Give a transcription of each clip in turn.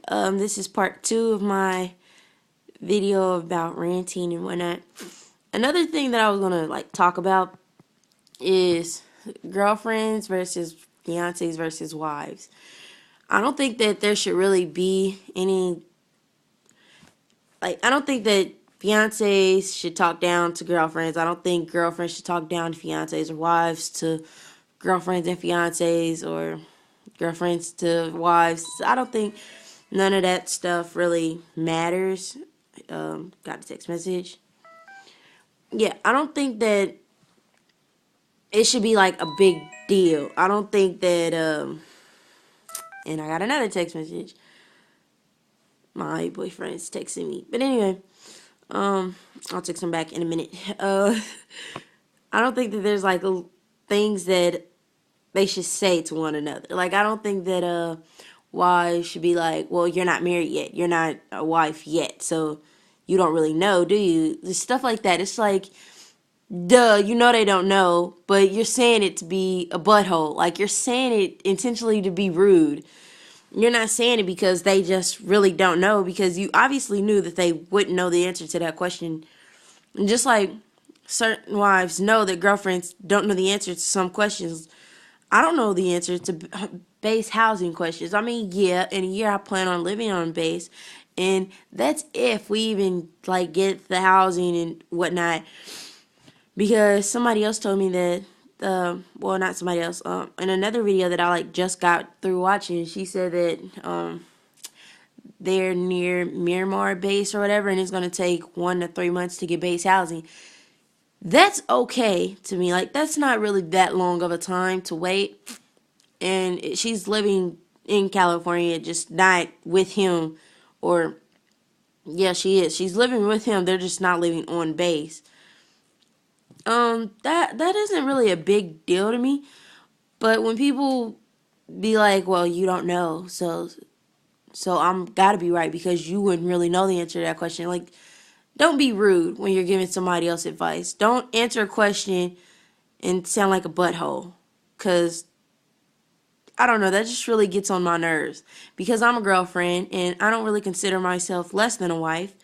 This is part 2 of my video about ranting and whatnot. Another thing that I was gonna talk about is girlfriends versus fiancés versus wives. I don't think that there should really be any I don't think that fiancés should talk down to girlfriends. I don't think girlfriends should talk down to fiancés or wives to girlfriends and fiancés or girlfriends to wives. I don't think none of that stuff really matters. Got a text message. Yeah, I don't think that it should be like a big deal. I don't think that, and I got another text message. My boyfriend's texting me. But anyway, I'll text him back in a minute. I don't think that there's things that they should say to one another. Like, I don't think that, wives should be like, well, you're not married yet. You're not a wife yet. So you don't really know, do you? There's stuff like that. It's like, duh, you know they don't know, but you're saying it to be a butthole. Like, you're saying it intentionally to be rude. You're not saying it because they just really don't know, because you obviously knew that they wouldn't know the answer to that question. And just like certain wives know that girlfriends don't know the answer to some questions, I don't know the answer to base housing questions. I mean, yeah, in a year I plan on living on base, and that's if we even get the housing and whatnot. Because somebody else told me that, well, not somebody else, in another video that I just got through watching, she said that they're near Miramar base or whatever, and it's gonna take 1 to 3 months to get base housing. That's okay to me. Like, that's not really that long of a time to wait. And she's living in California, just not with him. Or, yeah, she is. She's living with him. They're just not living on base. That isn't really a big deal to me. But when people be like, well, you don't know, so I'm gotta be right because you wouldn't really know the answer to that question. Like, don't be rude when you're giving somebody else advice. Don't answer a question and sound like a butthole. Because, I don't know, that just really gets on my nerves. Because I'm a girlfriend and I don't really consider myself less than a wife.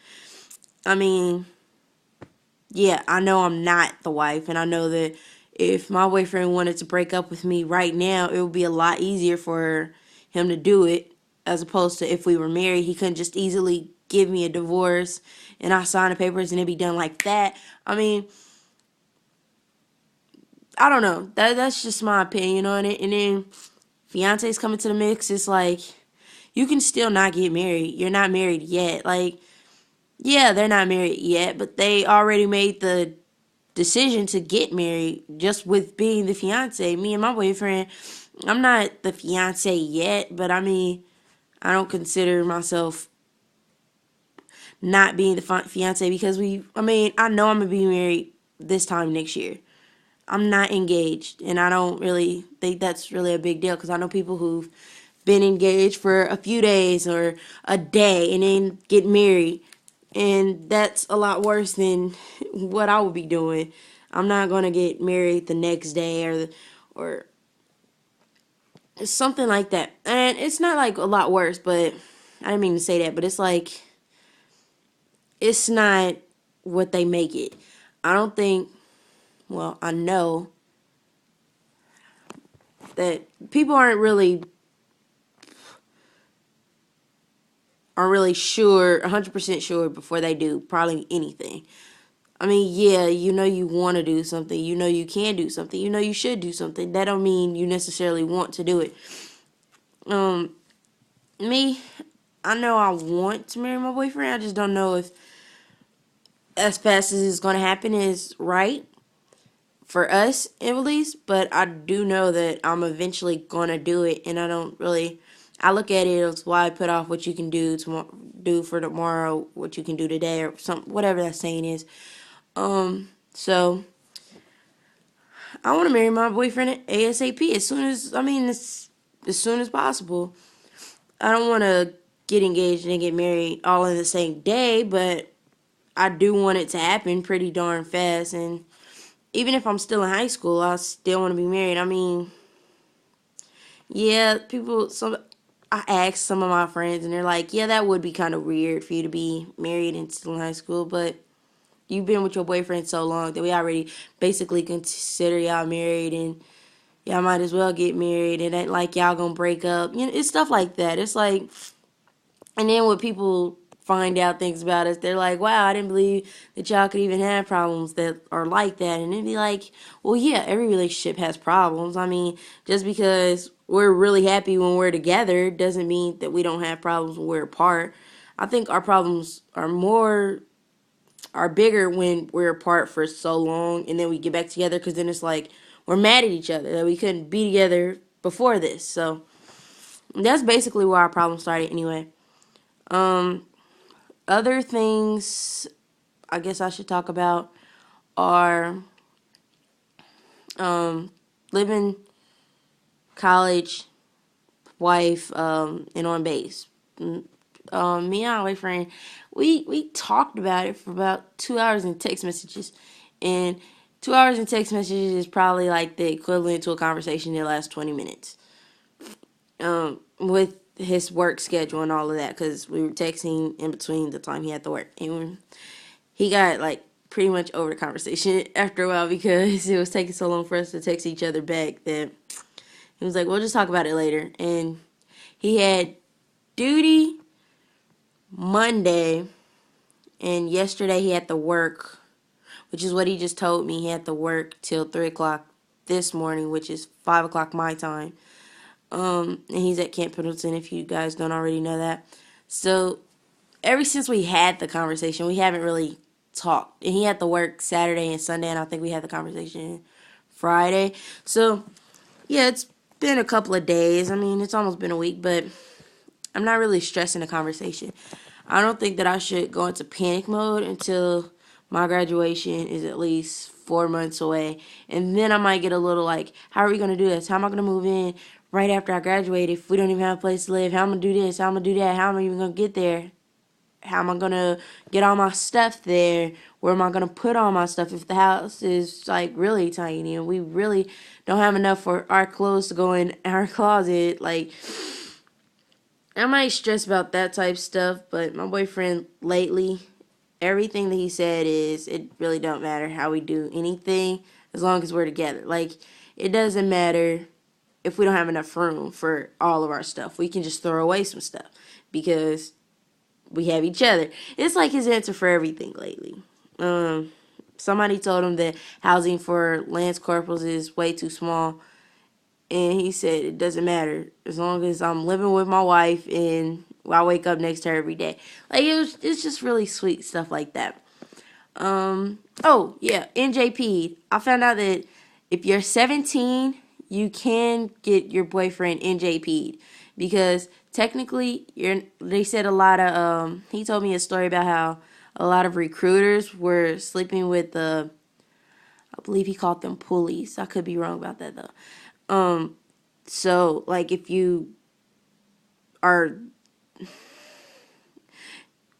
I mean, yeah, I know I'm not the wife. And I know that if my boyfriend wanted to break up with me right now, it would be a lot easier for him to do it. As opposed to if we were married, he couldn't just easily give me a divorce and I sign the papers and it'd be done like that. I mean, I don't know. That's just my opinion on it. And then fiance's coming to the mix. It's like, you can still not get married. You're not married yet. Like, yeah, they're not married yet, but they already made the decision to get married just with being the fiance. Me and my boyfriend, I'm not the fiance yet, but I mean, I don't consider myself not being the fiance because I know I'm going to be married this time next year. I'm not engaged, and I don't really think that's really a big deal because I know people who've been engaged for a few days or a day and then get married, and that's a lot worse than what I would be doing. I'm not going to get married the next day or something like that. And it's not a lot worse, but I didn't mean to say that, but it's not what they make it. I don't think, well, I know that people aren't really sure, 100% sure before they do probably anything. I mean, yeah, you know you want to do something, you know you can do something, you know you should do something. That don't mean you necessarily want to do it. Me, I know I want to marry my boyfriend. I just don't know if as fast as it's gonna happen is right for us at least. But I do know that I'm eventually gonna do it, and I don't really. I look at it as why put off what you can do tomorrow, do for tomorrow, what you can do today, or whatever that saying is. So I want to marry my boyfriend ASAP as soon as as soon as possible. I don't want to get engaged and get married all in the same day, but I do want it to happen pretty darn fast. And even if I'm still in high school, I still want to be married. I mean, yeah, I asked some of my friends, and they're like, yeah, that would be kind of weird for you to be married and still in high school, but you've been with your boyfriend so long that we already basically consider y'all married, and y'all might as well get married. It ain't like y'all gonna break up. You know, it's stuff like that. It's like, and then when people find out things about us, they're like, wow, I didn't believe that y'all could even have problems that are like that. And it'd be like, well, yeah, every relationship has problems. I mean, just because we're really happy when we're together doesn't mean that we don't have problems when we're apart. I think our problems are bigger when we're apart for so long and then we get back together, because then it's like we're mad at each other that we couldn't be together before this. So that's basically where our problem started anyway. Um, Other things I guess I should talk about are living, college, wife, and on base. Me and my boyfriend, we talked about it for about 2 hours in text messages, and 2 hours in text messages is probably like the equivalent to a conversation that lasts 20 minutes. With his work schedule and all of that, because we were texting in between the time he had to work, and he got like pretty much over the conversation after a while because it was taking so long for us to text each other back that he was like, we'll just talk about it later. And he had duty Monday, and yesterday he had to work, which is what he just told me. He had to work till 3 o'clock this morning, which is 5 o'clock my time. And he's at Camp Pendleton, if you guys don't already know that. So ever since we had the conversation, we haven't really talked. And he had to work Saturday and Sunday, and I think we had the conversation Friday. So yeah, it's been a couple of days. I mean, it's almost been a week, but I'm not really stressing the conversation. I don't think that I should go into panic mode until my graduation is at least 4 months away. And then I might get a little like, how are we going to do this? How am I going to move in right after I graduate if we don't even have a place to live? How am I going to do this? How am I going to do that? How am I even going to get there? How am I going to get all my stuff there? Where am I going to put all my stuff if the house is like really tiny and we really don't have enough for our clothes to go in our closet? Like, I might stress about that type stuff, but my boyfriend lately, everything that he said is it really don't matter how we do anything as long as we're together. Like, it doesn't matter if we don't have enough room for all of our stuff. We can just throw away some stuff because we have each other. It's like his answer for everything lately. Somebody told him that housing for Lance Corporals is way too small, and he said it doesn't matter as long as I'm living with my wife and I wake up next to her every day. Like it's just really sweet stuff like that. Oh yeah, NJP. I found out that if you're 17, you can get your boyfriend NJP'd because technically they said a lot of he told me a story about how a lot of recruiters were sleeping with I believe he called them pulleys. I could be wrong about that though. So like if you are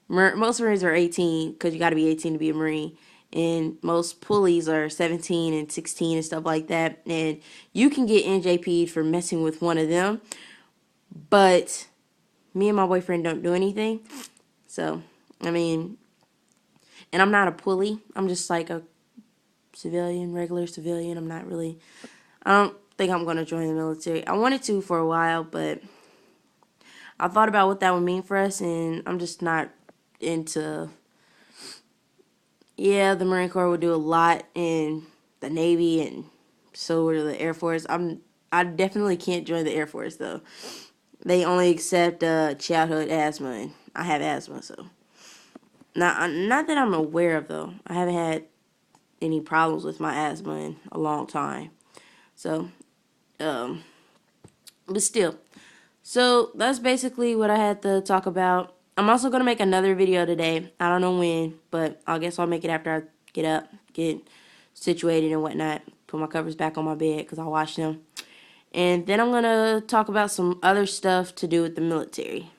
most Marines are 18 because you got to be 18 to be a Marine, and most pulleys are 17 and 16 and stuff like that, and you can get NJP'd for messing with one of them, but me and my boyfriend don't do anything. So I mean, and I'm not a pulley. I'm just like a civilian, regular civilian. I don't think I'm going to join the military. I wanted to for a while, but I thought about what that would mean for us, and I'm just not into. Yeah, the Marine Corps would do a lot, in the Navy, and so would the Air Force. I definitely can't join the Air Force though. They only accept childhood asthma, and I have asthma, so not that I'm aware of though. I haven't had any problems with my asthma in a long time. So, but still. So that's basically what I had to talk about. I'm also going to make another video today. I don't know when, but I guess I'll make it after I get up, get situated and whatnot. Put my covers back on my bed because I washed them. And then I'm going to talk about some other stuff to do with the military.